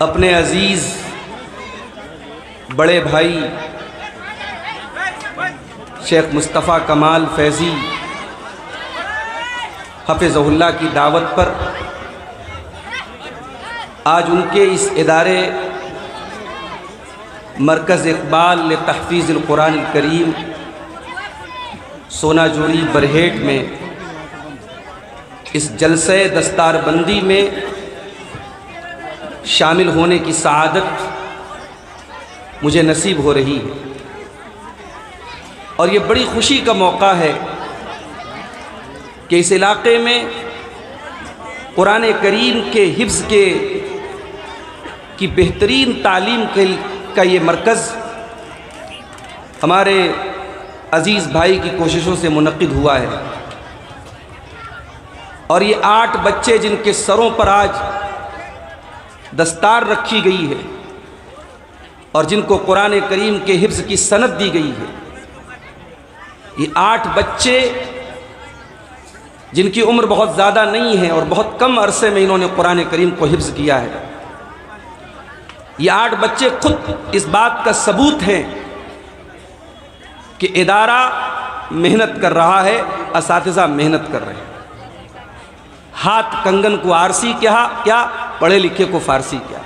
اپنے عزیز بڑے بھائی شیخ مصطفیٰ کمال فیضی حفظہ اللہ کی دعوت پر آج ان کے اس ادارے مرکز اقبال لتحفیظ القرآن الکریم سونا جوڑی برہیٹ میں اس جلسہ دستار بندی میں شامل ہونے کی سعادت مجھے نصیب ہو رہی ہے، اور یہ بڑی خوشی کا موقع ہے کہ اس علاقے میں قرآن کریم کے حفظ کی بہترین تعلیم کا یہ مرکز ہمارے عزیز بھائی کی کوششوں سے منعقد ہوا ہے، اور یہ 8 بچے جن کے سروں پر آج دستار رکھی گئی ہے اور جن کو قرآن کریم کے حفظ کی سند دی گئی ہے، یہ 8 بچے جن کی عمر بہت زیادہ نہیں ہے اور بہت کم عرصے میں انہوں نے قرآن کریم کو حفظ کیا ہے، یہ 8 بچے خود اس بات کا ثبوت ہیں کہ ادارہ محنت کر رہا ہے، اساتذہ محنت کر رہے ہیں۔ ہاتھ کنگن کو آرسی کیا، پڑھے لکھے کو فارسی کیا۔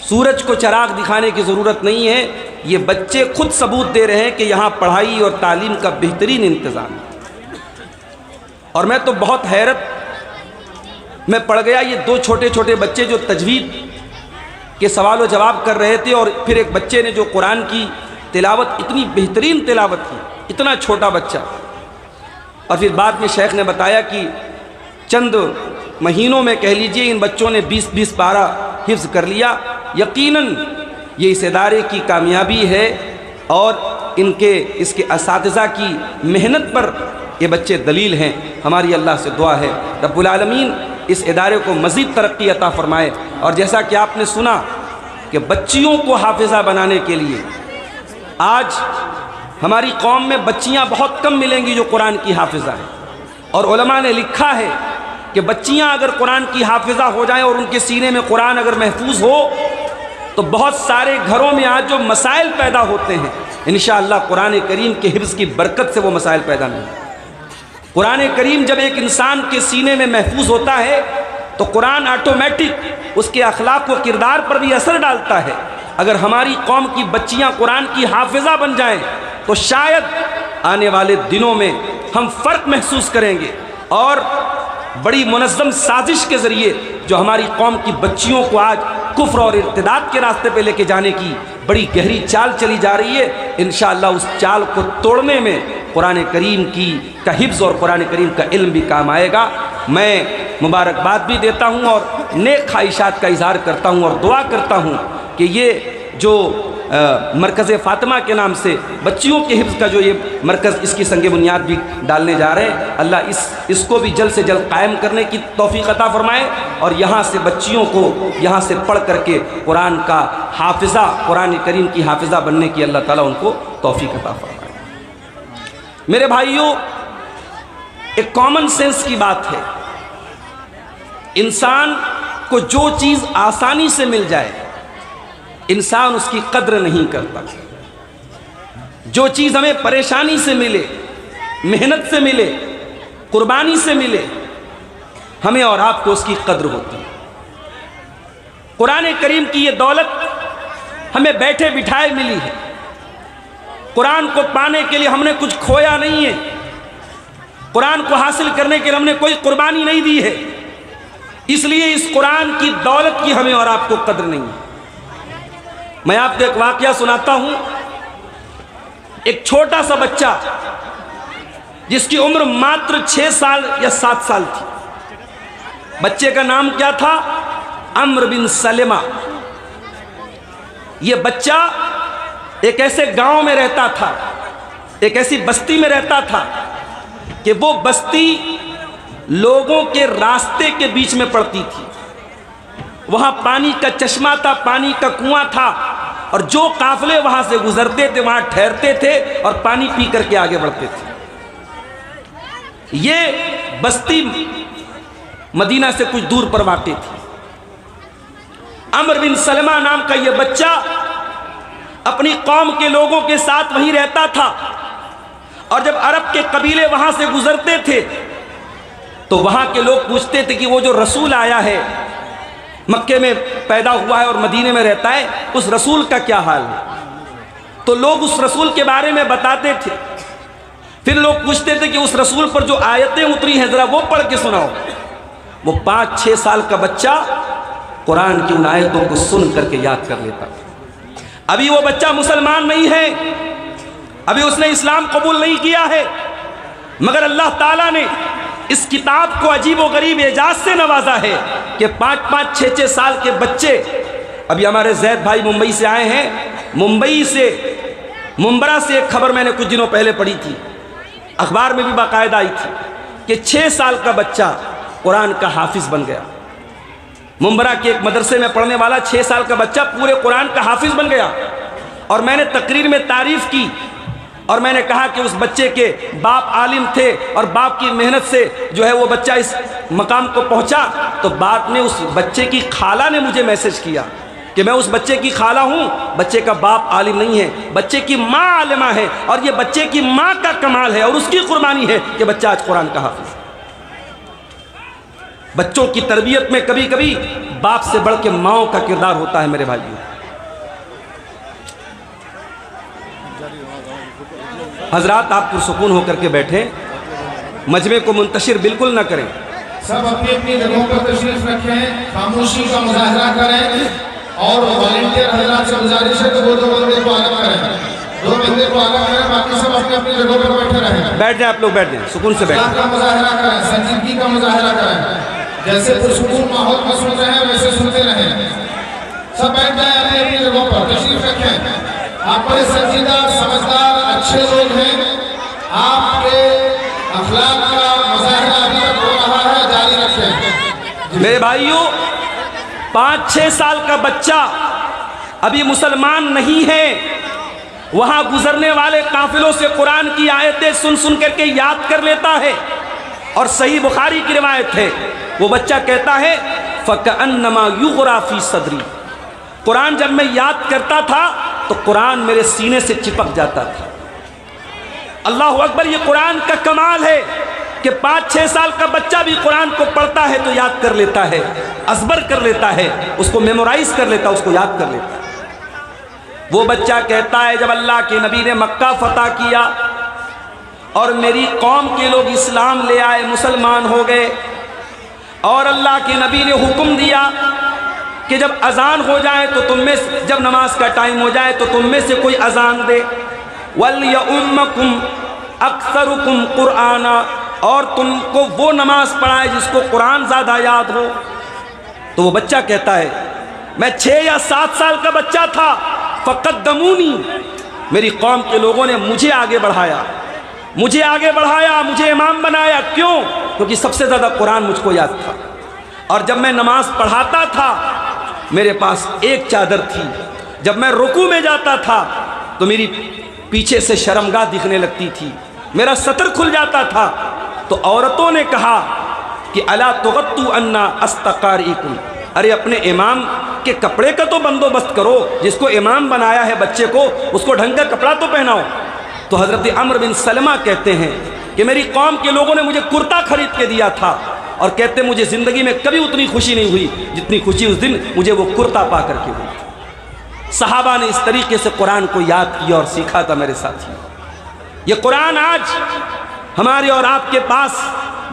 سورج کو چراغ دکھانے کی ضرورت نہیں ہے، یہ بچے خود ثبوت دے رہے ہیں کہ یہاں پڑھائی اور تعلیم کا بہترین انتظام ہے۔ اور میں تو بہت حیرت میں پڑ گیا، یہ 2 چھوٹے چھوٹے بچے جو تجوید کے سوال و جواب کر رہے تھے، اور پھر ایک بچے نے جو قرآن کی تلاوت، اتنی بہترین تلاوت کی، اتنا چھوٹا بچہ، اور پھر بعد میں شیخ نے بتایا کہ چند مہینوں میں کہہ لیجئے ان بچوں نے 20 پارہ حفظ کر لیا۔ یقیناً یہ اس ادارے کی کامیابی ہے، اور اس کے اساتذہ کی محنت پر یہ بچے دلیل ہیں۔ ہماری اللہ سے دعا ہے رب العالمین اس ادارے کو مزید ترقی عطا فرمائے۔ اور جیسا کہ آپ نے سنا کہ بچیوں کو حافظہ بنانے کے لیے آج ہماری قوم میں بچیاں بہت کم ملیں گی جو قرآن کی حافظہ ہیں، اور علماء نے لکھا ہے کہ بچیاں اگر قرآن کی حافظہ ہو جائیں اور ان کے سینے میں قرآن اگر محفوظ ہو تو بہت سارے گھروں میں آج جو مسائل پیدا ہوتے ہیں انشاءاللہ قرآن کریم کے حفظ کی برکت سے وہ مسائل پیدا نہیں۔ قرآن کریم جب ایک انسان کے سینے میں محفوظ ہوتا ہے تو قرآن آٹومیٹک اس کے اخلاق و کردار پر بھی اثر ڈالتا ہے۔ اگر ہماری قوم کی بچیاں قرآن کی حافظہ بن جائیں تو شاید آنے والے دنوں میں ہم فرق محسوس کریں گے، اور بڑی منظم سازش کے ذریعے جو ہماری قوم کی بچیوں کو آج کفر اور ارتداد کے راستے پہ لے کے جانے کی بڑی گہری چال چلی جا رہی ہے، انشاءاللہ اس چال کو توڑنے میں قرآن کریم کا حفظ اور قرآن کریم کا علم بھی کام آئے گا۔ میں مبارکباد بھی دیتا ہوں اور نیک خواہشات کا اظہار کرتا ہوں اور دعا کرتا ہوں کہ یہ جو مرکز فاطمہ کے نام سے بچیوں کے حفظ کا جو یہ مرکز اس کی سنگ بنیاد بھی ڈالنے جا رہے ہیں، اللہ اس کو بھی جلد سے جلد قائم کرنے کی توفیق عطا فرمائے، اور یہاں سے بچیوں کو یہاں سے پڑھ کر کے قرآن کا حافظہ، قرآن کریم کی حافظہ بننے کی اللہ تعالیٰ ان کو توفیق عطا فرمائے۔ میرے بھائیوں، ایک کامن سینس کی بات ہے، انسان کو جو چیز آسانی سے مل جائے انسان اس کی قدر نہیں کرتا، جو چیز ہمیں پریشانی سے ملے، محنت سے ملے، قربانی سے ملے، ہمیں اور آپ کو اس کی قدر ہوتی ہے۔ قرآن کریم کی یہ دولت ہمیں بیٹھے بٹھائے ملی ہے، قرآن کو پانے کے لیے ہم نے کچھ کھویا نہیں ہے، قرآن کو حاصل کرنے کے لیے ہم نے کوئی قربانی نہیں دی ہے، اس لیے اس قرآن کی دولت کی ہمیں اور آپ کو قدر نہیں ہے۔ میں آپ کو ایک واقعہ سناتا ہوں۔ ایک چھوٹا سا بچہ جس کی عمر ماتر 6 سال یا 7 سال تھی، بچے کا نام کیا تھا؟ عمرو بن سلمہ۔ یہ بچہ ایک ایسے گاؤں میں رہتا تھا، ایک ایسی بستی میں رہتا تھا کہ وہ بستی لوگوں کے راستے کے بیچ میں پڑتی تھی، وہاں پانی کا چشمہ تھا، پانی کا کنواں تھا، اور جو قافلے وہاں سے گزرتے تھے وہاں ٹھہرتے تھے اور پانی پی کر کے آگے بڑھتے تھے۔ یہ بستی مدینہ سے کچھ دور پر واقع تھی۔ عمرو بن سلمہ نام کا یہ بچہ اپنی قوم کے لوگوں کے ساتھ وہیں رہتا تھا، اور جب عرب کے قبیلے وہاں سے گزرتے تھے تو وہاں کے لوگ پوچھتے تھے کہ وہ جو رسول آیا ہے، مکے میں پیدا ہوا ہے اور مدینے میں رہتا ہے، اس رسول کا کیا حال ہے؟ تو لوگ اس رسول کے بارے میں بتاتے تھے۔ پھر لوگ پوچھتے تھے کہ اس رسول پر جو آیتیں اتری ہیں ذرا وہ پڑھ کے سناؤ۔ وہ 5-6 سال کا بچہ قرآن کی ان آیتوں کو سن کر کے یاد کر لیتا۔ ابھی وہ بچہ مسلمان نہیں ہے، ابھی اس نے اسلام قبول نہیں کیا ہے، مگر اللہ تعالیٰ نے اس کتاب کو عجیب و غریب اعجاز سے نوازا ہے کہ 5-5 6-6 سال کے بچے۔ ابھی ہمارے زید بھائی ممبئی سے آئے ہیں، ممبئی سے ممبرا سے ایک خبر میں نے کچھ دنوں پہلے پڑھی تھی، اخبار میں بھی باقاعدہ آئی تھی کہ 6 سال کا بچہ قرآن کا حافظ بن گیا۔ ممبرا کے ایک مدرسے میں پڑھنے والا 6 سال کا بچہ پورے قرآن کا حافظ بن گیا۔ اور میں نے تقریر میں تعریف کی اور میں نے کہا کہ اس بچے کے باپ عالم تھے اور باپ کی محنت سے جو ہے وہ بچہ اس مقام کو پہنچا۔ تو باپ نے اس بچے کی خالہ نے مجھے میسج کیا کہ میں اس بچے کی خالہ ہوں، بچے کا باپ عالم نہیں ہے، بچے کی ماں عالمہ ہے، اور یہ بچے کی ماں کا کمال ہے اور اس کی قربانی ہے کہ بچہ آج قرآن کا حافظ ہے۔ بچوں کی تربیت میں کبھی کبھی باپ سے بڑھ کے ماؤں کا کردار ہوتا ہے میرے بھائیوں۔ حضرات آپ پرسکون ہو کر کے بیٹھیں، مجمع کو منتشر بالکل نہ کریں۔ سب اپنی اپنی جگہوں پر تشریف رکھیں، خاموشی کا مظاہرہ کریں، اور والنٹیئر حضرات سے گزارش ہے کہ وہ 2 بندے کو آگے کریں، 2 بندے کو آگے کریں، باقی سب اپنی اپنی جگہوں پر بیٹھے رہیں۔ بیٹھ جائیں، آپ لوگ بیٹھ جائیں، سکون سے بیٹھیں۔ کا مظاہرہ کریں، سنجیدگی کا مظاہرہ کریں، جیسے پرسکون ماحول میں سن رہے ہیں ویسے سنتے رہیں۔ سب بیٹھ جائیں اپنی اپنی جگہوں پر، تشریف رکھیں۔ آپ بڑے سنجیدہ، سمجھدار، اچھے لوگ ہیں، آپ کے اخلاق کا مظاہرہ ابھی تک ہو رہا ہے، جاری رکھیں۔ میرے بھائیوں، 5-6 سال کا بچہ ابھی مسلمان نہیں ہے، وہاں گزرنے والے قافلوں سے قرآن کی آیتیں سن سن کر کے یاد کر لیتا ہے۔ اور صحیح بخاری کی روایت ہے، وہ بچہ کہتا ہے فَكَأَنَّمَا يُغْرَى فِي صَدْرِي، قرآن جب میں یاد کرتا تھا تو قرآن میرے سینے سے چپک جاتا تھا۔ اللہ اکبر، یہ قرآن کا کمال ہے کہ 5-6 سال کا بچہ بھی قرآن کو پڑھتا ہے تو یاد کر لیتا ہے، ازبر کر لیتا ہے، اس کو میمورائز کر لیتا ہے، اس کو یاد کر لیتا ہے۔ وہ بچہ کہتا ہے جب اللہ کے نبی نے مکہ فتح کیا اور میری قوم کے لوگ اسلام لے آئے، مسلمان ہو گئے، اور اللہ کے نبی نے حکم دیا کہ جب اذان ہو جائے تو تم میں جب نماز کا ٹائم ہو جائے تو تم میں سے کوئی اذان دے، وَلْيَؤُمَّكُمْ أَكْثَرُكُمْ قُرْآنًا، اور تم کو وہ نماز پڑھائے جس کو قرآن زیادہ یاد ہو۔ تو وہ بچہ کہتا ہے میں 6 یا 7 سال کا بچہ تھا، فَقَدَّمُونِي، میری قوم کے لوگوں نے مجھے آگے بڑھایا، مجھے امام بنایا۔ کیوں؟ کیونکہ سب سے زیادہ قرآن مجھ کو یاد تھا، اور جب میں نماز پڑھاتا تھا میرے پاس ایک چادر تھی، جب میں رکوع میں جاتا تھا تو میری پیچھے سے شرمگاہ دکھنے لگتی تھی، میرا سطر کھل جاتا تھا۔ تو عورتوں نے کہا کہ الا تغطوا عنا استقارئکم، ارے اپنے امام کے کپڑے کا تو بندوبست کرو، جس کو امام بنایا ہے بچے کو اس کو ڈھنگ کا کپڑا تو پہناؤ۔ تو حضرت عمرو بن سلمہ کہتے ہیں کہ میری قوم کے لوگوں نے مجھے کرتا خرید کے دیا تھا، اور کہتے مجھے زندگی میں کبھی اتنی خوشی نہیں ہوئی جتنی خوشی اس دن مجھے وہ کرتا پا کر کے ہوئی۔ صحابہ نے اس طریقے سے قرآن کو یاد کیا اور سیکھا تھا میرے ساتھی۔ یہ قرآن آج ہمارے اور آپ کے پاس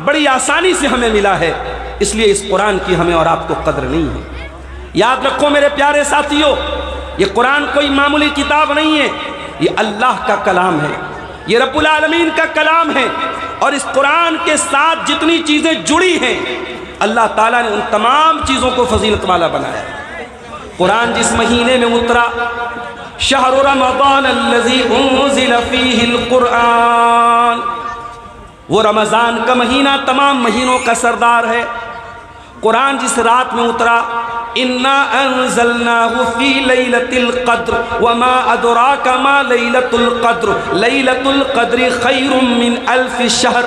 بڑی آسانی سے ہمیں ملا ہے، اس لیے اس قرآن کی ہمیں اور آپ کو قدر نہیں ہے۔ یاد رکھو میرے پیارے ساتھیوں، یہ قرآن کوئی معمولی کتاب نہیں ہے، یہ اللہ کا کلام ہے، یہ رب العالمین کا کلام ہے، اور اس قرآن کے ساتھ جتنی چیزیں جڑی ہیں اللہ تعالیٰ نے ان تمام چیزوں کو فضیلت والا بنایا ہے۔ قرآن جس مہینے میں اترا، شہر رمضان الذی انزل فیہ القرآن، وہ رمضان کا مہینہ تمام مہینوں کا سردار ہے۔ قرآن جس رات میں اترا، انا انزلناہ فی لیلۃ القدر وما ادراک ما لیلۃ القدر لیلۃ القدر خیر من الف شہر،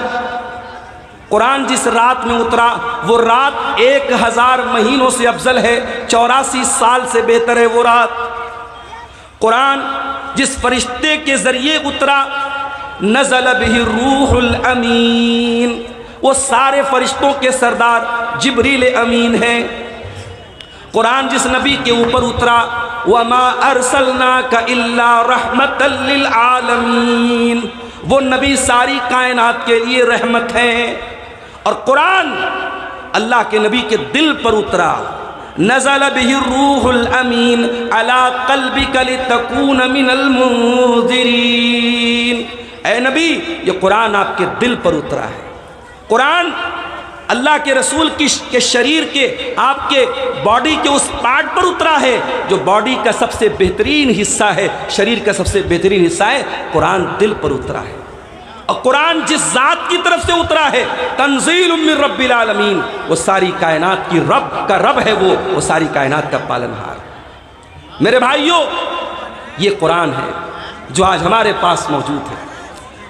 قرآن جس رات میں اترا وہ رات 1000 مہینوں سے افضل ہے، 84 سال سے بہتر ہے وہ رات۔ قرآن جس فرشتے کے ذریعے اترا، نزل بہ الروح الامین، وہ سارے فرشتوں کے سردار جبریل امین ہیں۔ قرآن جس نبی کے اوپر اترا، وما ارسلناک الا رحمت للعالمین، وہ نبی ساری کائنات کے لیے رحمت ہیں۔ اور قرآن اللہ کے نبی کے دل پر اترا، نزل بہ الروح الامین علی قلبک لتکون من المنذرین۔ اے نبی، یہ قرآن آپ کے دل پر اترا ہے۔ قرآن اللہ کے رسول کے شریر کے، آپ کے باڈی کے اس پارٹ پر اترا ہے جو باڈی کا سب سے بہترین حصہ ہے، شریر کا سب سے بہترین حصہ ہے، قرآن دل پر اترا ہے۔ اور قرآن جس ذات کی طرف سے اترا ہے، تنزیل من رب العالمین، وہ ساری کائنات کی رب کا رب ہے، وہ ساری کائنات کا پالنہار۔ میرے بھائیوں، یہ قرآن ہے جو آج ہمارے پاس موجود ہے۔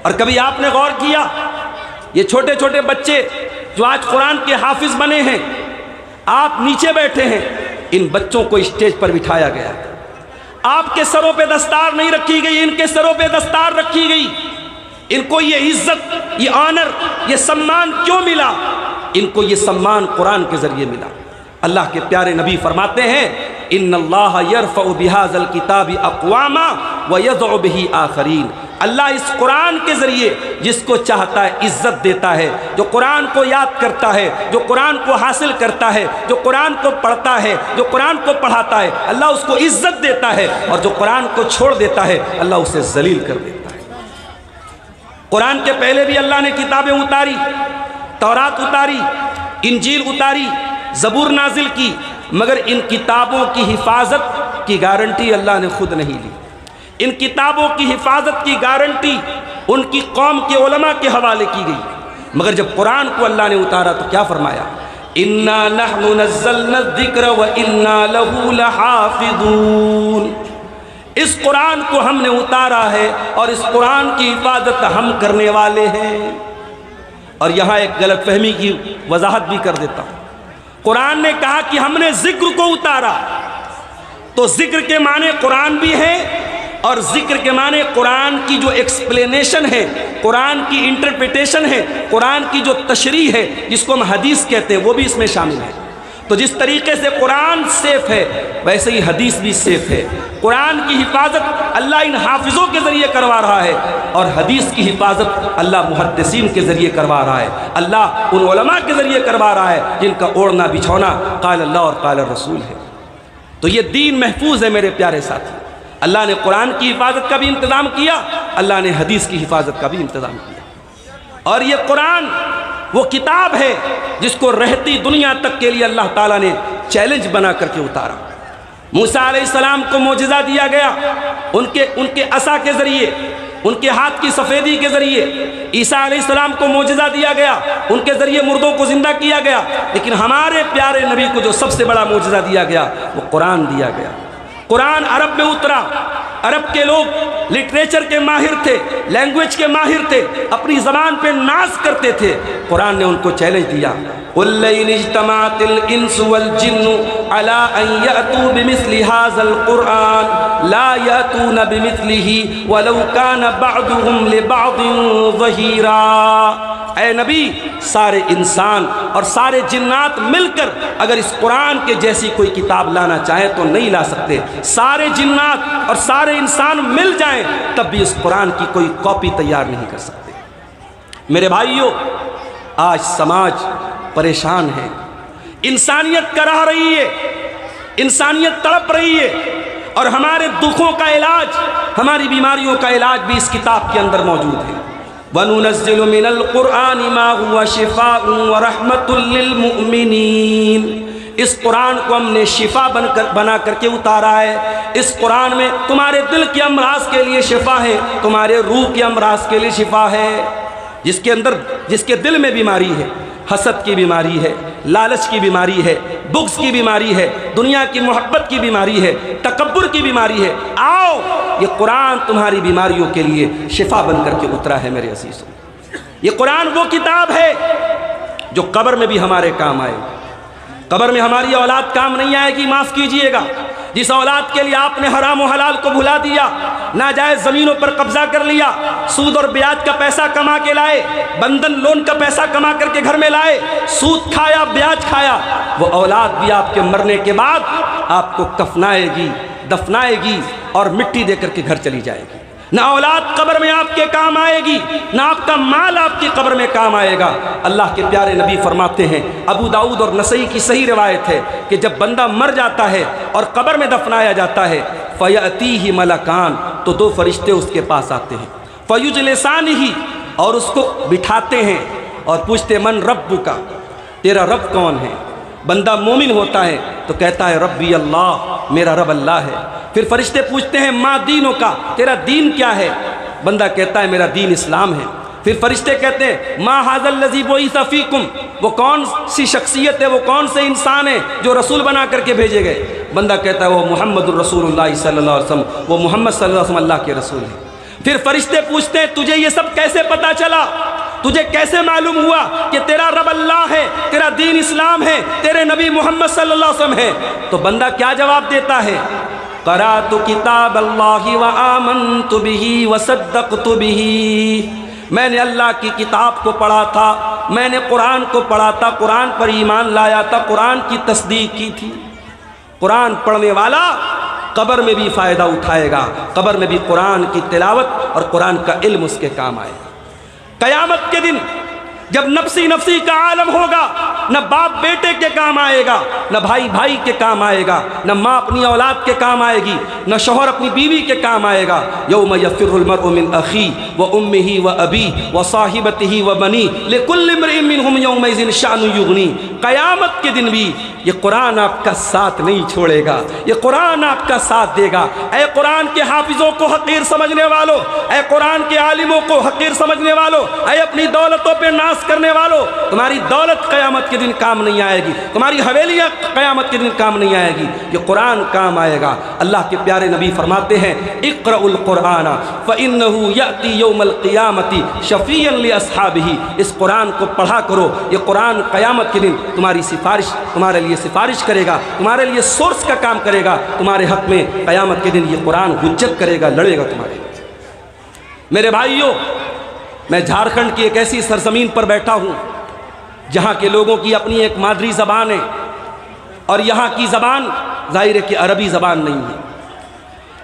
اور کبھی آپ نے غور کیا، یہ چھوٹے چھوٹے بچے جو آج قرآن کے حافظ بنے ہیں، آپ نیچے بیٹھے ہیں، ان بچوں کو اسٹیج پر بٹھایا گیا، آپ کے سروں پہ دستار نہیں رکھی گئی، ان کے سروں پہ دستار رکھی گئی۔ ان کو یہ عزت، یہ آنر، یہ سمان کیوں ملا؟ ان کو یہ سمان قرآن کے ذریعے ملا۔ اللہ کے پیارے نبی فرماتے ہیں، ان اللہ یرفع بہذا الکتاب اقواما ویضع بہ آخرین۔ اللہ اس قرآن کے ذریعے جس کو چاہتا ہے عزت دیتا ہے، جو قرآن کو یاد کرتا ہے، جو قرآن کو حاصل کرتا ہے، جو قرآن کو پڑھتا ہے، جو قرآن کو پڑھاتا ہے، اللہ اس کو عزت دیتا ہے، اور جو قرآن کو چھوڑ دیتا ہے اللہ اسے ذلیل کر دیتا ہے۔ قرآن کے پہلے بھی اللہ نے کتابیں اتاری، تورات اتاری، انجیل اتاری، زبور نازل کی، مگر ان کتابوں کی حفاظت کی گارنٹی اللہ نے خود نہیں لی۔ ان کتابوں کی حفاظت کی گارنٹی ان کی قوم کے علماء کے حوالے کی گئی، مگر جب قرآن کو اللہ نے اتارا تو کیا فرمایا؟ اِنَّا نَحْنُ نَزَّلْنَا الذِّكْرَ وَإِنَّا لَهُ لَحَافِظُونَ۔ اس قرآن کو ہم نے اتارا ہے اور اس قرآن کی حفاظت ہم کرنے والے ہیں۔ اور یہاں ایک غلط فہمی کی وضاحت بھی کر دیتا ہوں۔ قرآن نے کہا کہ ہم نے ذکر کو اتارا، تو ذکر کے معنی قرآن بھی ہے، اور ذکر کے معنی قرآن کی جو ایکسپلینیشن ہے، قرآن کی انٹرپریٹیشن ہے، قرآن کی جو تشریح ہے، جس کو ہم حدیث کہتے ہیں، وہ بھی اس میں شامل ہے۔ تو جس طریقے سے قرآن سیف ہے ویسے ہی حدیث بھی سیف ہے۔ قرآن کی حفاظت اللہ ان حافظوں کے ذریعے کروا رہا ہے، اور حدیث کی حفاظت اللہ محدثین کے ذریعے کروا رہا ہے، اللہ ان علماء کے ذریعے کروا رہا ہے جن کا اوڑھنا بچھونا قال اللہ اور قال الرسول ہے۔ تو یہ دین محفوظ ہے میرے پیارے ساتھی۔ اللہ نے قرآن کی حفاظت کا بھی انتظام کیا، اللہ نے حدیث کی حفاظت کا بھی انتظام کیا۔ اور یہ قرآن وہ کتاب ہے جس کو رہتی دنیا تک کے لیے اللہ تعالیٰ نے چیلنج بنا کر کے اتارا۔ موسیٰ علیہ السلام کو معجزہ دیا گیا، ان کے عصا کے ذریعے، ان کے ہاتھ کی سفیدی کے ذریعے۔ عیسیٰ علیہ السلام کو معجزہ دیا گیا، ان کے ذریعے مردوں کو زندہ کیا گیا۔ لیکن ہمارے پیارے نبی کو جو سب سے بڑا معجزہ دیا گیا وہ قرآن دیا گیا۔ قرآن عرب میں اترا، عرب کے لوگ لٹریچر کے ماہر تھے، لینگویج کے ماہر تھے، اپنی زبان پہ ناز کرتے تھے۔ قرآن نے ان کو چیلنج دیا، قُلْ لَئِنِ اجْتَمَعَتِ الْإِنسُ وَالْجِنُّ عَلَىٰ أَن يَأْتُوا بِمِثْلِ هَٰذَا الْقُرْآنِ لَا يَأْتُونَ بِمِثْلِهِ وَلَوْ كَانَ بَعْضُهُمْ لِبَعْضٍ ظَهِيرًا۔ اے نبی، سارے انسان اور سارے جنات مل کر اگر اس قرآن کے جیسی کوئی کتاب لانا چاہیں تو نہیں لا سکتے۔ سارے جنات اور سارے انسان مل جائیں تب بھی اس قرآن کی کوئی کاپی تیار نہیں کر سکتے۔ میرے بھائیوں، آج سماج پریشان ہے، انسانیت کرا رہی ہے، انسانیت تڑپ رہی ہے، اور ہمارے دکھوں کا علاج، ہماری بیماریوں کا علاج بھی اس کتاب کے اندر موجود ہے۔ وَنُنَزِّلُ مِنَ الْقُرْآنِ مَا هُوَ شِفَاءٌ وَرَحْمَةٌ لِّلْمُؤْمِنِينَ۔ اس قرآن کو ہم نے شفا بنا کر کے اتارا ہے۔ اس قرآن میں تمہارے دل کے امراض کے لیے شفا ہے، تمہارے روح کے امراض کے لیے شفا ہے۔ جس کے دل میں بیماری ہے، حسد کی بیماری ہے، لالچ کی بیماری ہے، بغض کی بیماری ہے، دنیا کی محبت کی بیماری ہے، تکبر کی بیماری ہے، آؤ، یہ قرآن تمہاری بیماریوں کے لیے شفا بن کر کے اترا ہے۔ میرے عزیزوں، یہ قرآن وہ کتاب ہے جو قبر میں بھی ہمارے کام آئے. قبر میں ہماری اولاد کام نہیں آئے گی. معاف کیجئے گا, جس اولاد کے لیے آپ نے حرام و حلال کو بھلا دیا, ناجائز زمینوں پر قبضہ کر لیا, سود اور بیاج کا پیسہ کما کے لائے, بندھن لون کا پیسہ کما کر کے گھر میں لائے, سود کھایا, بیاج کھایا, وہ اولاد بھی آپ کے مرنے کے بعد آپ کو کفنائے گی, دفنائے گی اور مٹی دے کر کے گھر چلی جائے گی. نہ اولاد قبر میں آپ کے کام آئے گی, نہ آپ کا مال آپ کی قبر میں کام آئے گا. اللہ کے پیارے نبی فرماتے ہیں, ابو داؤد اور نسائی کی صحیح روایت ہے کہ جب بندہ مر جاتا ہے اور قبر میں دفنایا جاتا ہے, فَيَأْتِيهِ مَلَكَانِ, تو دو فرشتے اس کے پاس آتے ہیں, فَيُجْلِسَانِهِ, اور اس کو بٹھاتے ہیں اور پوچھتے من ربک, تیرا رب کون ہے؟ بندہ مومن ہوتا ہے تو کہتا ہے ربی اللہ, میرا رب اللہ ہے. پھر فرشتے پوچھتے ہیں ما دینوں کا, تیرا دین کیا ہے؟ بندہ کہتا ہے میرا دین اسلام ہے. پھر فرشتے کہتے ہیں ما ھذا الذی بعث فیکم, وہ کون سی شخصیت ہے, وہ کون سے انسان ہے جو رسول بنا کر کے بھیجے گئے؟ بندہ کہتا ہے وہ محمد الرسول اللہ صلی اللہ علیہ وسلم, وہ محمد صلی اللہ علیہ وسلم اللہ کے رسول ہیں. پھر فرشتے پوچھتے ہیں تجھے یہ سب کیسے پتا چلا, تجھے کیسے معلوم ہوا کہ تیرا رب اللہ ہے, تیرا دین اسلام ہے, تیرے نبی محمد صلی اللہ علیہ وسلم ہے؟ تو بندہ کیا جواب دیتا ہے, قرأت کتاب اللہ وآمنت بہ وصدقت بہ, میں نے اللہ کی کتاب کو پڑھا تھا, میں نے قرآن کو پڑھا تھا, قرآن پر ایمان لایا تھا, قرآن کی تصدیق کی تھی. قرآن پڑھنے والا قبر میں بھی فائدہ اٹھائے گا, قبر میں بھی قرآن کی تلاوت اور قرآن کا علم اس کے کام آئے گا. قیامت کے دن جب نفسی نفسی کا عالم ہوگا, نہ باپ بیٹے کے کام آئے گا, نہ بھائی بھائی کے کام آئے گا, نہ ماں اپنی اولاد کے کام آئے گی, نہ شوہر اپنی بیوی کے کام آئے گا. یوم یفر المرء من اخیہ وامہ وابیہ وصاحبتہ وبنیہ لکل امرئ منہم یومئذ شأن یغنیہ. قیامت کے دن بھی یہ قرآن آپ کا ساتھ نہیں چھوڑے گا, یہ قرآن آپ کا ساتھ دے گا. اے قرآن کے حافظوں کو حقیر سمجھنے والوں, اے قرآن کے عالموں کو حقیر سمجھنے والوں, اے اپنی دولتوں پہ ناز کرنے والوں, تمہاری دولت قیامت کے دن کام نہیں آئے گی, تمہاری حویلیاں قیامت کے دن کام نہیں آئے گی, یہ قرآن کام آئے گا. اللہ کے پیارے نبی فرماتے ہیں اقرأوا القرآن فإنه يأتي يوم القیامة شفیعا لأصحابہ, اس قرآن کو پڑھا کرو, یہ قرآن قیامت کے دن تمہاری سفارش, تمہارے لیے سفارش کرے گا, تمہارے لیے سورس کا کام کرے گا, تمہارے حق میں قیامت کے دن یہ قرآن حجت کرے گا, لڑے گا تمہارے. میرے بھائیوں, میں جھارکھنڈ کی ایک ایسی سرزمین پر بیٹھا ہوں جہاں کے لوگوں کی اپنی ایک مادری زبان ہے, اور یہاں کی زبان ظاہر ہے کہ عربی زبان نہیں ہے.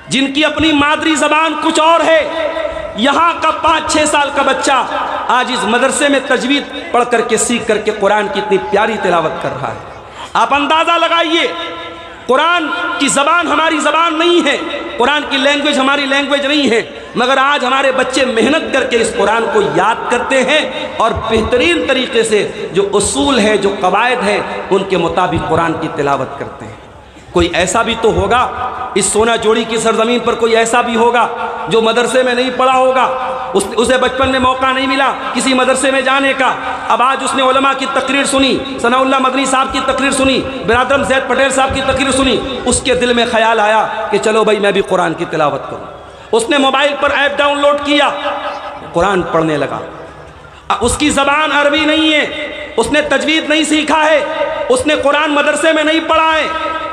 جن کی اپنی مادری زبان کچھ اور ہے, یہاں کا 5-6 سال کا بچہ آج اس مدرسے میں تجوید پڑھ کر کے سیکھ کر کے قرآن کی اتنی پیاری تلاوت کر رہا ہے. آپ اندازہ لگائیے, قرآن کی زبان ہماری زبان نہیں ہے, قرآن کی لینگویج ہماری لینگویج نہیں ہے, مگر آج ہمارے بچے محنت کر کے اس قرآن کو یاد کرتے ہیں اور بہترین طریقے سے جو اصول ہے, جو قواعد ہیں, ان کے مطابق قرآن کی تلاوت کرتے ہیں. کوئی ایسا بھی تو ہوگا اس سونا جوڑی کی سرزمین پر, کوئی ایسا بھی ہوگا جو مدرسے میں نہیں پڑھا ہوگا, اسے بچپن میں موقع نہیں ملا کسی مدرسے میں جانے کا. اب آج اس نے علماء کی تقریر سنی, ثناء اللہ مدنی صاحب کی تقریر سنی, برادرم زید پٹیل صاحب کی تقریر سنی, اس کے دل میں خیال آیا کہ چلو بھائی میں بھی قرآن کی تلاوت کروں. اس نے موبائل پر ایپ ڈاؤن لوڈ کیا, قرآن پڑھنے لگا. اس کی زبان عربی نہیں ہے, اس نے تجوید نہیں سیکھا ہے, اس نے قرآن مدرسے میں نہیں پڑھا ہے,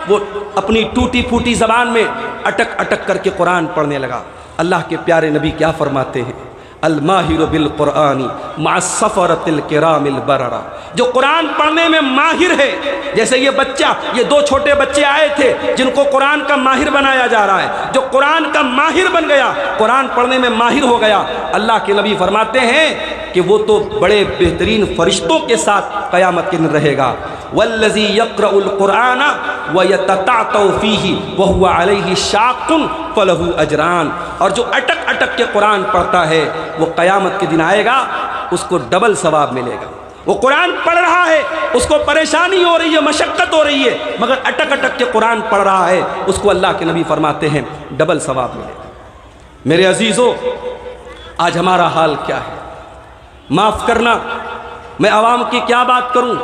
وہ اپنی ٹوٹی پھوٹی زبان میں اٹک اٹک کر کے قرآن پڑھنے لگا. اللہ کے پیارے نبی کیا فرماتے ہیں, الماہر بالقرآن مع السفرۃ الکرام البررہ, جو قرآن پڑھنے میں ماہر ہے. جیسے یہ بچہ, یہ 2 چھوٹے بچے آئے تھے جن کو قرآن کا ماہر بنایا جا رہا ہے, جو قرآن کا ماہر بن گیا, قرآن پڑھنے میں ماہر ہو گیا. اللہ کے نبی فرماتے ہیں کہ وہ تو بڑے بہترین فرشتوں کے ساتھ قیامت کے دن رہے گا. والذی یقرأ القرآن ویتتعتع فیہ وہو علیہ شاق فلہ اجران, اور جو اٹک اٹک کے قرآن پڑھتا ہے وہ قیامت کے دن آئے گا, اس کو ڈبل ثواب ملے گا. وہ قرآن پڑھ رہا ہے, اس کو پریشانی ہو رہی ہے, مشقت ہو رہی ہے, مگر اٹک اٹک کے قرآن پڑھ رہا ہے, اس کو اللہ کے نبی فرماتے ہیں ڈبل ثواب ملے گا. میرے عزیزو, آج ہمارا حال کیا ہے؟ معاف کرنا, میں عوام کی کیا بات کروں.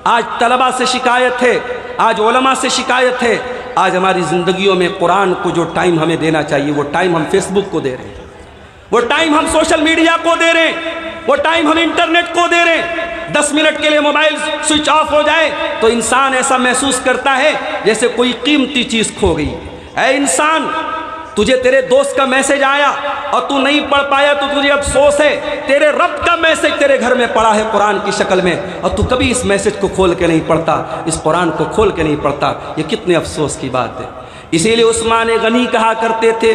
آج طلبہ سے شکایت ہے, آج علماء سے شکایت ہے, آج ہماری زندگیوں میں قرآن کو جو ٹائم ہمیں دینا چاہیے وہ ٹائم ہم فیس بک کو دے رہے ہیں, وہ ٹائم ہم سوشل میڈیا کو دے رہے ہیں, وہ ٹائم ہم انٹرنیٹ کو دے رہے ہیں. 10 منٹ کے لیے موبائل سوئچ آف ہو جائے تو انسان ایسا محسوس کرتا ہے جیسے کوئی قیمتی چیز کھو گئی. اے انسان، تجھے تیرے دوست کا میسج آیا اور تو نہیں پڑھ پایا تو تجھے افسوس ہے. تیرے رب کا میسج تیرے گھر میں پڑا ہے قرآن کی شکل میں اور تو کبھی اس میسج کو کھول کے نہیں پڑھتا، اس قرآن کو کھول کے نہیں پڑھتا. یہ کتنے افسوس کی بات ہے. اسی لیے عثمان غنی کہا کرتے تھے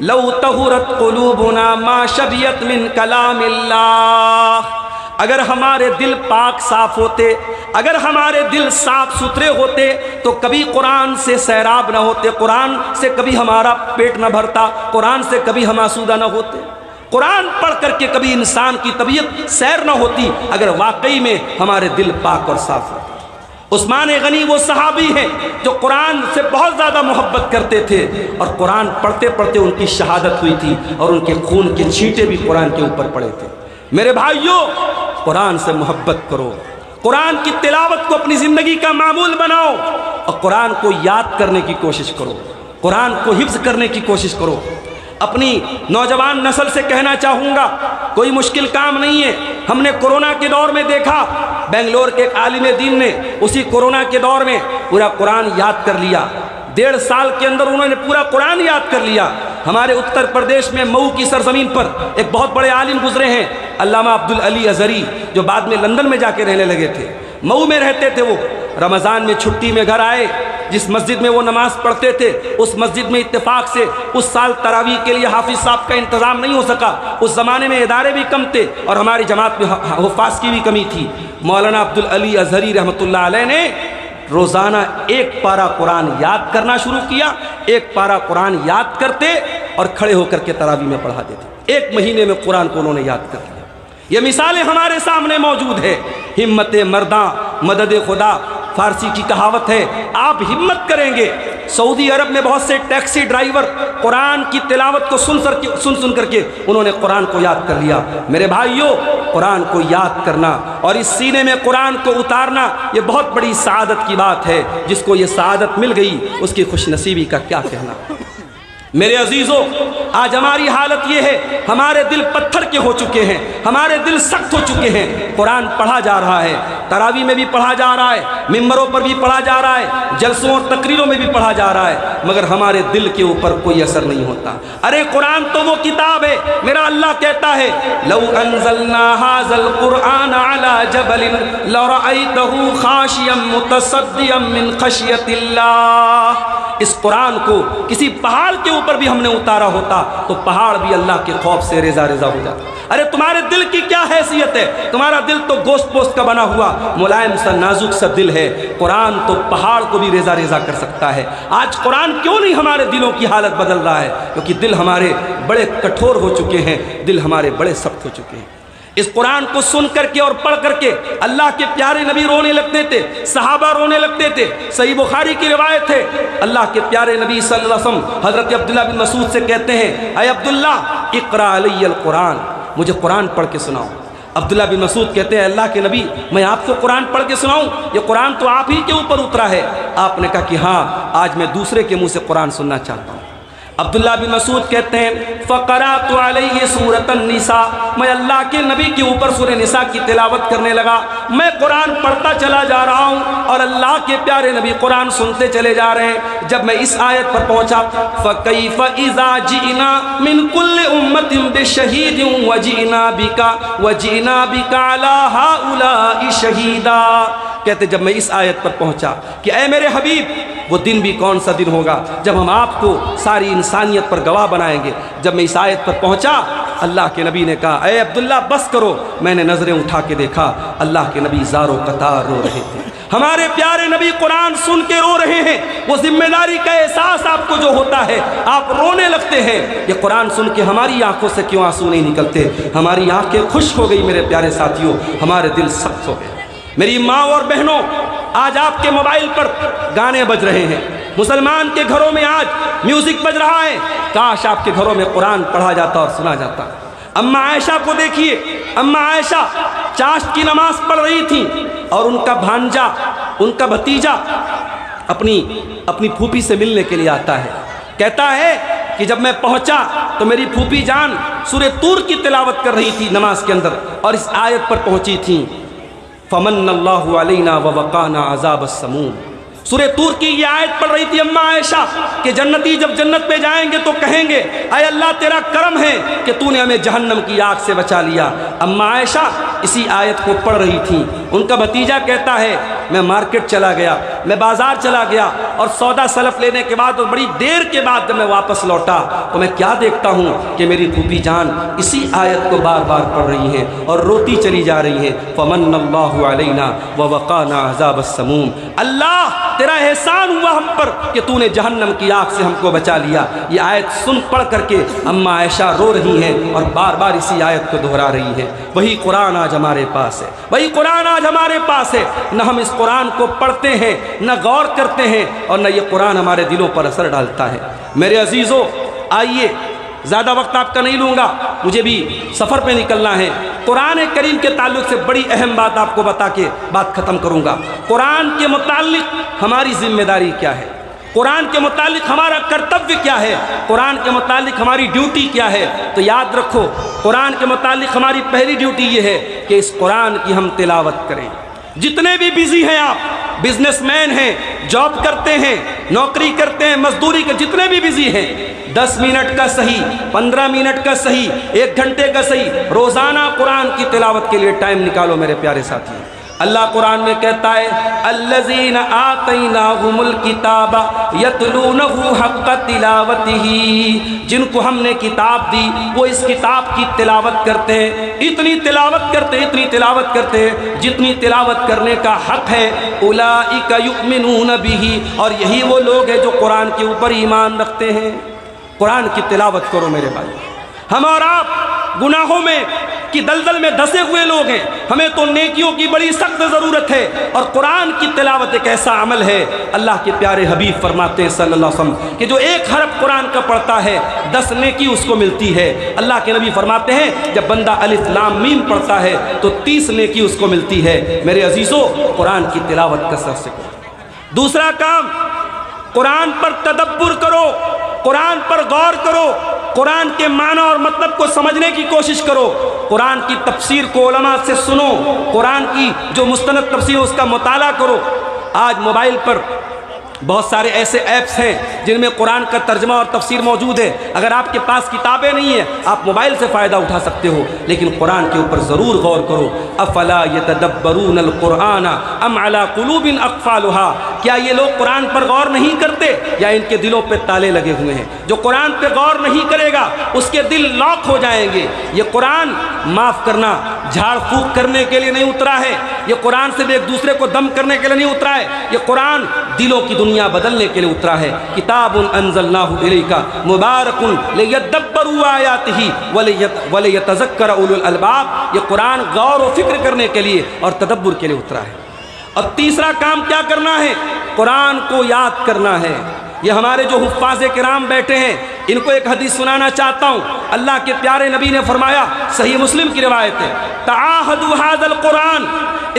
لو طہرت قلوبنا ما شبیت من کلام اللہ. اگر ہمارے دل پاک صاف ہوتے، اگر ہمارے دل صاف ستھرے ہوتے تو کبھی قرآن سے سیراب نہ ہوتے، قرآن سے کبھی ہمارا پیٹ نہ بھرتا، قرآن سے کبھی ہم آسودہ نہ ہوتے. قرآن پڑھ کر کے کبھی انسان کی طبیعت سیر نہ ہوتی اگر واقعی میں ہمارے دل پاک اور صاف ہوتے. عثمان غنی وہ صحابی ہیں جو قرآن سے بہت زیادہ محبت کرتے تھے اور قرآن پڑھتے پڑھتے ان کی شہادت ہوئی تھی اور ان کے خون کے چھینٹے بھی قرآن کے اوپر پڑے تھے. میرے بھائیوں، قرآن سے محبت کرو، قرآن کی تلاوت کو اپنی زندگی کا معمول بناؤ اور قرآن کو یاد کرنے کی کوشش کرو، قرآن کو حفظ کرنے کی کوشش کرو. اپنی نوجوان نسل سے کہنا چاہوں گا کوئی مشکل کام نہیں ہے. ہم نے کورونا کے دور میں دیکھا بنگلور کے ایک عالم دین نے اسی کورونا کے دور میں پورا قرآن یاد کر لیا. 1.5 سال کے اندر انہوں نے پورا قرآن یاد کر لیا. ہمارے اتر پردیش میں مئو کی سرزمین پر ایک بہت بڑے عالم گزرے ہیں علامہ عبدالعلی ازہری، جو بعد میں لندن میں جا کے رہنے لگے تھے. مئو میں رہتے تھے. وہ رمضان میں چھٹی میں گھر آئے. جس مسجد میں وہ نماز پڑھتے تھے اس مسجد میں اتفاق سے اس سال تراویح کے لیے حافظ صاحب کا انتظام نہیں ہو سکا. اس زمانے میں ادارے بھی کم تھے اور ہماری جماعت میں حفاظ کی بھی کمی تھی. مولانا عبدالعلی ازہری رحمۃ اللہ علیہ نے روزانہ 1 پارہ قرآن یاد کرنا شروع کیا. 1 پارہ قرآن یاد کرتے اور کھڑے ہو کر کے تراویح میں پڑھا دیتے. 1 مہینے میں قرآن کو انہوں نے یاد کر لیا. یہ مثالیں ہمارے سامنے موجود ہے. ہمت مرداں مدد خدا، فارسی کی کہاوت ہے. آپ ہمت کریں گے. سعودی عرب میں بہت سے ٹیکسی ڈرائیور قرآن کی تلاوت کو سن کر کے انہوں نے قرآن کو یاد کر لیا. میرے بھائیوں، قرآن کو یاد کرنا اور اس سینے میں قرآن کو اتارنا یہ بہت بڑی سعادت کی بات ہے. جس کو یہ سعادت مل گئی اس کی خوش نصیبی کا کیا کہنا. میرے عزیزوں، آج ہماری حالت یہ ہے ہمارے دل پتھر کے ہو چکے ہیں، ہمارے دل سخت ہو چکے ہیں. قرآن پڑھا جا رہا ہے، تراویح میں بھی پڑھا جا رہا ہے، ممبروں پر بھی پڑھا جا رہا ہے، جلسوں اور تقریروں میں بھی پڑھا جا رہا ہے، مگر ہمارے دل کے اوپر کوئی اثر نہیں ہوتا. ارے قرآن تو وہ کتاب ہے، میرا اللہ کہتا ہے لو انزلنا هذا القرآن على جبل لرأيته خاشعا متصدعا من خشية اللہ. اس قرآن کو کسی پہاڑ کے اوپر بھی ہم نے اتارا ہوتا تو پہاڑ بھی اللہ کے خوف سے ریزہ ریزہ ہو جاتا. ارے تمہارے دل کی کیا حیثیت ہے؟ تمہارا دل تو گوشت پوست کا بنا ہوا ملائم سا نازک سا دل ہے. قرآن تو پہاڑ کو بھی ریزہ ریزہ کر سکتا ہے. آج قرآن کیوں نہیں ہمارے دلوں کی حالت بدل رہا ہے؟ کیونکہ دل ہمارے بڑے کٹھور ہو چکے ہیں، دل ہمارے بڑے سخت ہو چکے ہیں. اس قرآن کو سن کر کے اور پڑھ کر کے اللہ کے پیارے نبی رونے لگتے تھے، صحابہ رونے لگتے تھے. صحیح بخاری کی روایت ہے، اللہ کے پیارے نبی صلی اللہ علیہ وسلم حضرت عبداللہ بن مسعود سے کہتے ہیں اے عبداللہ اقرا علی القرآن، مجھے قرآن پڑھ کے سناؤ. عبداللہ بن مسعود کہتے ہیں اللہ کے نبی میں آپ کو قرآن پڑھ کے سناؤں؟ یہ قرآن تو آپ ہی کے اوپر اترا ہے. آپ نے کہا کہ ہاں، آج میں دوسرے کے منہ سے قرآن سننا چاہتا ہوں. عبداللہ بن مسعود کہتے ہیں فقرأت علیہ سورۃ النساء، میں اللہ کے نبی کے اوپر سورہ نساء کی تلاوت کرنے لگا. میں قرآن پڑھتا چلا جا رہا ہوں اور اللہ کے پیارے نبی قرآن سنتے چلے جا رہے ہیں. جب میں اس آیت پر پہنچا فَكَيْفَ إِذَا جِئْنَا مِنْ كُلِّ أُمَّةٍ بِشَهِيدٍ وَجِئْنَا بِكَ عَلَى هَؤُلَاءِ شَهِيدًا. کہتے جب میں اس آیت پر پہنچا کہ اے میرے حبیب، وہ دن بھی کون سا دن ہوگا جب ہم آپ کو ساری انسانیت پر گواہ بنائیں گے. جب میں اس آیت پر پہنچا اللہ کے نبی نے کہا اے عبداللہ بس کرو. میں نے نظریں اٹھا کے دیکھا اللہ کے نبی زار و قطار رو رہے تھے. ہمارے پیارے نبی قرآن سن کے رو رہے ہیں. وہ ذمہ داری کا احساس آپ کو جو ہوتا ہے آپ رونے لگتے ہیں. یہ قرآن سن کے ہماری آنکھوں سے کیوں آنسو نہیں نکلتے؟ ہماری آنکھیں خشک ہو گئی میرے پیارے ساتھیوں، ہمارے دل سخت ہو گئے. میری ماں اور بہنوں، آج آپ کے موبائل پر گانے بج رہے ہیں، مسلمان کے گھروں میں آج میوزک بج رہا ہے. کاش آپ کے گھروں میں قرآن پڑھا جاتا اور سنا جاتا. اماں عائشہ کو دیکھیے، اماں عائشہ چاشت کی نماز پڑھ رہی تھی اور ان کا بھانجا، ان کا بھتیجا اپنی پھوپھی سے ملنے کے لیے آتا ہے. کہتا ہے کہ جب میں پہنچا تو میری پھوپھی جان سورہ طور کی تلاوت کر رہی تھی نماز کے اندر اور اس آیت پر پہنچی تھیں فمن اللہ علینا ووقانا عذاب السموم. سورہ طور کی یہ آیت پڑھ رہی تھی اماں عائشہ کہ جنتی جب جنت پہ جائیں گے تو کہیں گے اے اللہ تیرا کرم ہے کہ تو نے ہمیں جہنم کی آگ سے بچا لیا. اماں عائشہ اسی آیت کو پڑھ رہی تھیں. ان کا بھتیجا کہتا ہے میں مارکیٹ چلا گیا, میں بازار چلا گیا اور سودا سلف لینے کے بعد اور بڑی دیر کے بعد جب میں واپس لوٹا تو میں کیا دیکھتا ہوں کہ میری پھوپھی جان اسی آیت کو بار بار پڑھ رہی ہیں اور روتی چلی جا رہی ہیں فمن اللہ علینا ووقانا عذاب السموم. اللہ تیرا احسان ہوا ہم پر کہ تو نے جہنم کی آگ سے ہم کو بچا لیا. یہ آیت سن پڑھ کر کے اماں عائشہ رو رہی ہیں اور بار بار اسی آیت کو دہرا رہی ہیں. وہی قرآن آج ہمارے پاس ہے, وہی قرآن آج ہمارے پاس ہے. نہ ہم اس قرآن کو پڑھتے ہیں, نہ غور کرتے ہیں, اور نہ یہ قرآن ہمارے دلوں پر اثر ڈالتا ہے. میرے عزیزو, آئیے زیادہ وقت آپ کا نہیں لوں گا, مجھے بھی سفر پہ نکلنا ہے. قرآن کریم کے تعلق سے بڑی اہم بات آپ کو بتا کے بات ختم کروں گا. قرآن کے متعلق ہماری ذمہ داری کیا ہے, قرآن کے متعلق ہمارا کرتویہ کیا ہے, قرآن کے متعلق ہماری ڈیوٹی کیا ہے. تو یاد رکھو, قرآن کے متعلق ہماری پہلی ڈیوٹی یہ ہے کہ اس قرآن کی ہم تلاوت کریں. جتنے بھی بزی ہیں آپ, بزنس مین ہیں, جاب کرتے ہیں, نوکری کرتے ہیں, مزدوری کے جتنے بھی بزی ہیں, 10 منٹ کا صحیح, 15 منٹ کا صحیح, 1 گھنٹے کا صحیح, روزانہ قرآن کی تلاوت کے لیے ٹائم نکالو میرے پیارے ساتھی. اللہ قرآن میں کہتا ہے الذین آتیناہم الکتاب یتلونہ حق تلاوتہ, جن کو ہم نے کتاب دی وہ اس کتاب کی تلاوت کرتے ہیں. اتنی تلاوت کرتے ہیں, اتنی تلاوت کرتے ہیں جتنی تلاوت کرنے کا حق ہے. اولئک یؤمنون بہ, اور یہی وہ لوگ ہیں جو قرآن کے اوپر ایمان رکھتے ہیں. قرآن کی تلاوت کرو میرے بھائی. ہم اور آپ گناہوں میں کی دلدل میں دھسے ہوئے لوگ ہیں, ہمیں تو نیکیوں کی بڑی سخت ضرورت ہے, اور قرآن کی تلاوت ایک ایسا عمل ہے. اللہ کے پیارے حبیب فرماتے ہیں صلی اللہ علیہ وسلم کہ جو 1 حرف قرآن کا پڑھتا ہے 10 نیکی اس کو ملتی ہے. اللہ کے نبی فرماتے ہیں جب بندہ الف لام میم پڑھتا ہے تو 30 نیکی اس کو ملتی ہے. میرے عزیزو, قرآن کی تلاوت کثرت سے کرو. دوسرا کام, قرآن پر تدبر کرو, قرآن پر غور کرو, قرآن کے معنی اور مطلب کو سمجھنے کی کوشش کرو. قرآن کی تفسیر کو علماء سے سنو, قرآن کی جو مستند تفسیر اس کا مطالعہ کرو. آج موبائل پر بہت سارے ایسے ایپس ہیں جن میں قرآن کا ترجمہ اور تفسیر موجود ہے. اگر آپ کے پاس کتابیں نہیں ہیں آپ موبائل سے فائدہ اٹھا سکتے ہو, لیکن قرآن کے اوپر ضرور غور کرو. افلا یتدبرون القرآن ام علی قلوب اقفالها, کیا یہ لوگ قرآن پر غور نہیں کرتے یا ان کے دلوں پہ تالے لگے ہوئے ہیں؟ جو قرآن پہ غور نہیں کرے گا اس کے دل لاک ہو جائیں گے. یہ قرآن معاف کرنا, جھاڑ پھونک کرنے کے لیے نہیں اترا ہے, یہ قرآن سے ایک دوسرے کو دم کرنے کے لیے نہیں اترا ہے, یہ قرآن دلوں کی دنیا بدلنے کے لیے اترا ہے. کتاب انزلناہ الیک مبارک لیدبروا آیاتہ ولیتذکر اولو الالباب, یہ قرآن غور و فکر کرنے کے لیے اور تدبر کے لیے اترا ہے. اور تیسرا کام کیا کرنا ہے؟ قرآن کو یاد کرنا ہے. یہ ہمارے جو حفاظ کرام بیٹھے ہیں ان کو ایک حدیث سنانا چاہتا ہوں. اللہ کے پیارے نبی نے فرمایا, صحیح مسلم کی روایت ہے, تعاہدوا ھذا القرآن,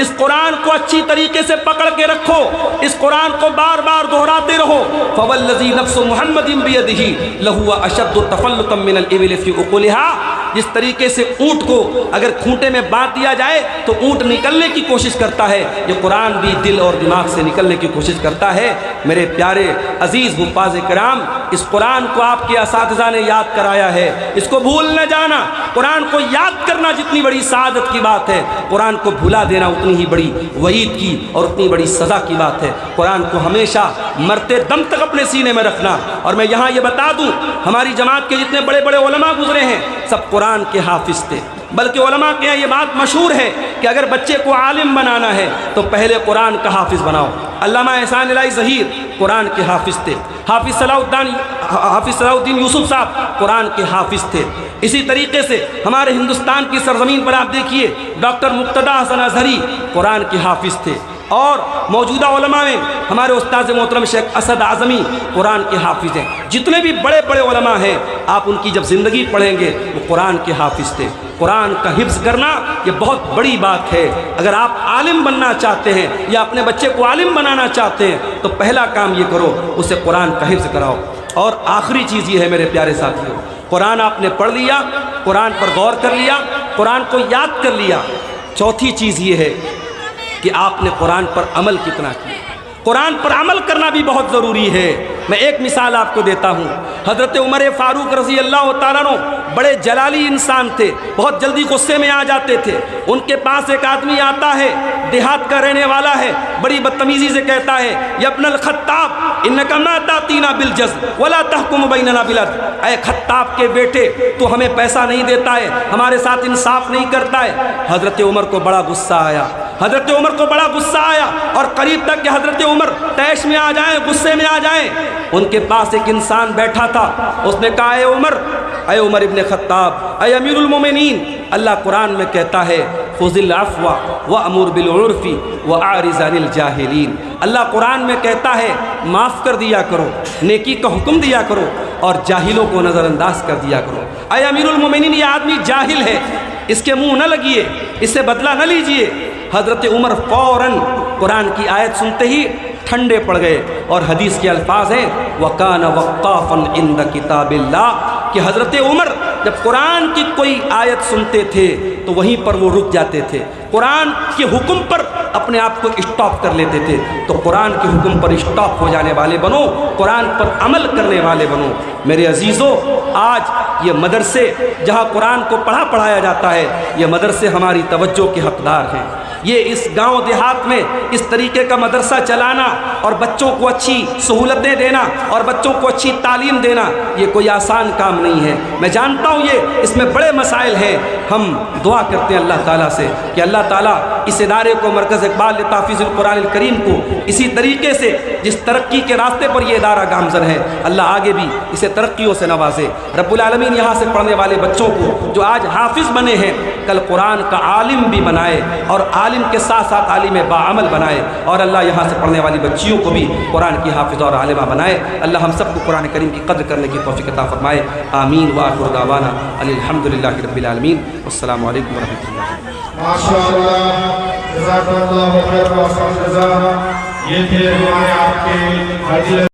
اس قرآن کو اچھی طریقے سے پکڑ کے رکھو, اس قرآن کو بار بار دہراتے رہو. فوالذی نفس محمد بیدہ لہو اشد تفلتا من الابل فی عقولها, جس طریقے سے اونٹ کو اگر کھونٹے میں باندھ دیا جائے تو اونٹ نکلنے کی کوشش کرتا ہے, یہ قرآن بھی دل اور دماغ سے نکلنے کی کوشش کرتا ہے. میرے پیارے عزیز حفاظ کرام, اس قرآن کو آپ کے اساتذہ نے یاد کرایا ہے, اس کو بھول نہ جانا. قرآن کو یاد کرنا جتنی بڑی سعادت کی بات ہے, قرآن کو بھلا دینا اتنی ہی بڑی وعید کی اور اتنی بڑی سزا کی بات ہے. قرآن کو ہمیشہ مرتے دم تک اپنے سینے میں رکھنا. اور میں یہاں یہ بتا دوں, ہماری جماعت کے جتنے بڑے بڑے علماء گزرے ہیں سب قرآن کے حافظ تھے. بلکہ علماء کے یہاں یہ بات مشہور ہے کہ اگر بچے کو عالم بنانا ہے تو پہلے قرآن کا حافظ بناؤ. علامہ احسان الہی ظہیر قرآن کے حافظ تھے. حافظ صلاح الدین یوسف صاحب قرآن کے حافظ تھے. اسی طریقے سے ہمارے ہندوستان کی سرزمین پر آپ دیکھیے ڈاکٹر مقتدیٰ حسن اظہری قرآن کے حافظ تھے. اور موجودہ علماء میں ہمارے استاد محترم شیخ اسد اعظمی قرآن کے حافظ ہیں. جتنے بھی بڑے بڑے علماء ہیں آپ ان کی جب زندگی پڑھیں گے وہ قرآن کے حافظ تھے. قرآن کا حفظ کرنا یہ بہت بڑی بات ہے. اگر آپ عالم بننا چاہتے ہیں یا اپنے بچے کو عالم بنانا چاہتے ہیں تو پہلا کام یہ کرو, اسے قرآن کا حفظ کراؤ. اور آخری چیز یہ ہے میرے پیارے ساتھیوں، قرآن آپ نے پڑھ لیا، قرآن پر غور کر لیا، قرآن کو یاد کر لیا، چوتھی چیز یہ ہے کہ آپ نے قرآن پر عمل کتنا کیا۔ قرآن پر عمل کرنا بھی بہت ضروری ہے۔ میں ایک مثال آپ کو دیتا ہوں، حضرت عمر فاروق رضی اللہ تعالیٰ عنہ بڑے جلالی انسان تھے، بہت جلدی غصے میں آ جاتے تھے۔ ان کے پاس ایک آدمی آتا ہے، دیہات کا رہنے والا ہے، بڑی بدتمیزی سے کہتا ہے، یا ابن الخطاب انک ما تاتینا بالجزل ولا تحکم بیننا بالعدل، اے خطاب کے بیٹے تو ہمیں پیسہ نہیں دیتا ہے، ہمارے ساتھ انصاف نہیں کرتا ہے۔ حضرت عمر کو بڑا غصہ آیا، حضرت عمر کو بڑا غصہ آیا، اور قریب تک کہ حضرت عمر طیش میں آ جائیں، غصے میں آ جائیں، ان کے پاس ایک انسان بیٹھا تھا۔ اس نے کہا، اے عمر ابن خطاب، اے امیر المومنین، اللہ قرآن میں کہتا ہے خذ العفو وامر بالعرف واعرض عن الجاہلین، اللہ قرآن میں کہتا ہے معاف کر دیا کرو، نیکی کا حکم دیا کرو، اور جاہلوں کو نظر انداز کر دیا کرو۔ اے امیر المومنین، یہ آدمی جاہل ہے، اس کے منہ نہ لگیے، اس سے بدلہ نہ لیجئے۔ حضرت عمر فوراً قرآن کی آیت سنتے ہی ٹھنڈے پڑ گئے، اور حدیث کے الفاظ ہیں وَكَانَ وَقَّافًا عِنْدَ كِتَابِ اللَّهِ، کہ حضرت عمر جب قرآن کی کوئی آیت سنتے تھے تو وہیں پر وہ رک جاتے تھے، قرآن کے حکم پر اپنے آپ کو اسٹاپ کر لیتے تھے۔ تو قرآن کے حکم پر اسٹاپ ہو جانے والے بنو، قرآن پر عمل کرنے والے بنو۔ میرے عزیزوں، آج یہ مدرسے جہاں قرآن کو پڑھایا جاتا ہے، یہ مدرسے ہماری توجہ کے حقدار ہیں۔ یہ اس گاؤں دیہات میں اس طریقے کا مدرسہ چلانا اور بچوں کو اچھی سہولتیں دینا اور بچوں کو اچھی تعلیم دینا، یہ کوئی آسان کام نہیں ہے۔ میں جانتا ہوں اس میں بڑے مسائل ہیں۔ ہم دعا کرتے ہیں اللہ تعالیٰ سے کہ اللہ تعالیٰ اس ادارے کو، مرکز اقبال لتحفیظ القرآن الکریم کو، اسی طریقے سے جس ترقی کے راستے پر یہ ادارہ گامزن ہے، اللہ آگے بھی اسے ترقیوں سے نوازے۔ رب العالمین یہاں سے پڑھنے والے بچوں کو جو آج حافظ بنے ہیں، کل قرآن کا عالم بھی بنائے، اور عالم کے ساتھ ساتھ عالم باعمل بنائے، اور اللہ یہاں سے پڑھنے والی بچیوں کو بھی قرآن کی حافظ اور عالمہ بنائے۔ اللہ ہم سب کو قرآن کریم کی قدر کرنے کی توفیق عطا فرمائے۔ آمین وآخر دعوانا الحمدللہ رب العالمین، والسلام علیکم ورحمۃ اللہ۔ ماشاءاللہ، جزاک اللہ خیر و احسن جزا۔ یہ تھے ہمارے آپ کے